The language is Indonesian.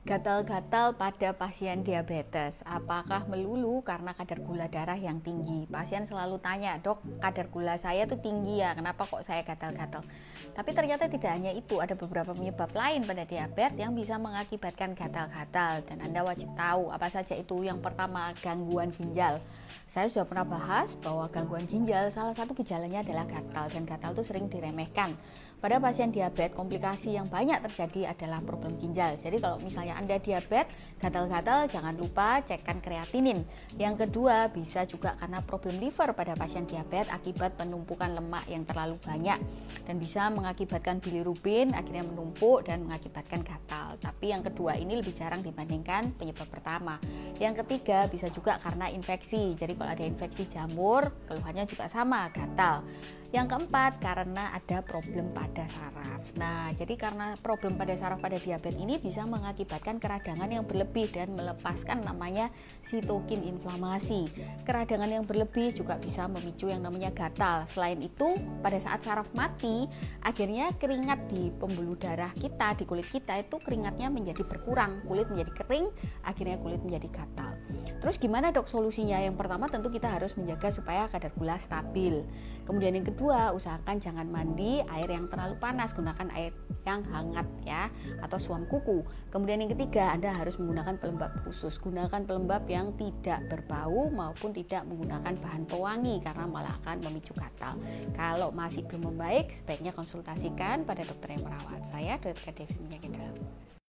Gatal-gatal pada pasien diabetes, apakah melulu karena kadar gula darah yang tinggi? Pasien selalu tanya, dok, kadar gula saya tuh tinggi ya, kenapa kok saya gatal-gatal? Tapi ternyata tidak hanya itu, ada beberapa penyebab lain pada diabetes yang bisa mengakibatkan gatal-gatal. Dan Anda wajib tahu apa saja itu. Yang pertama, gangguan ginjal. Saya sudah pernah bahas bahwa gangguan ginjal salah satu gejalanya adalah gatal, dan gatal itu sering diremehkan. Pada pasien diabetes, komplikasi yang banyak terjadi adalah problem ginjal. Jadi kalau misalnya Anda diabetes, gatal-gatal, jangan lupa cekkan kreatinin. Yang kedua, bisa juga karena problem liver pada pasien diabetes akibat penumpukan lemak yang terlalu banyak dan bisa mengakibatkan bilirubin akhirnya menumpuk dan mengakibatkan gatal. Tapi yang kedua ini lebih jarang dibandingkan penyebab pertama. Yang ketiga, bisa juga karena infeksi. Jadi kalau ada infeksi jamur, keluhannya juga sama, gatal. Yang keempat, karena ada problem pada saraf. Nah, jadi karena problem pada saraf pada diabetes ini bisa mengakibatkan keradangan yang berlebih dan melepaskan namanya sitokin inflamasi. Keradangan yang berlebih juga bisa memicu yang namanya gatal. Selain itu, pada saat saraf mati, akhirnya keringat di pembuluh darah kita, di kulit kita itu keringatnya menjadi berkurang, kulit menjadi kering, akhirnya kulit menjadi gatal. Terus gimana dok solusinya? Yang pertama tentu kita harus menjaga supaya kadar gula stabil. Kemudian yang kedua, usahakan jangan mandi air yang terlalu panas, gunakan air yang hangat ya, atau suam kuku. Kemudian yang ketiga, Anda harus menggunakan pelembab khusus. Gunakan pelembab yang tidak berbau maupun tidak menggunakan bahan pewangi karena malah akan memicu gatal. Kalau masih belum membaik, sebaiknya konsultasikan pada dokter yang merawat. Saya Dr. Devi Penyakit Dalam.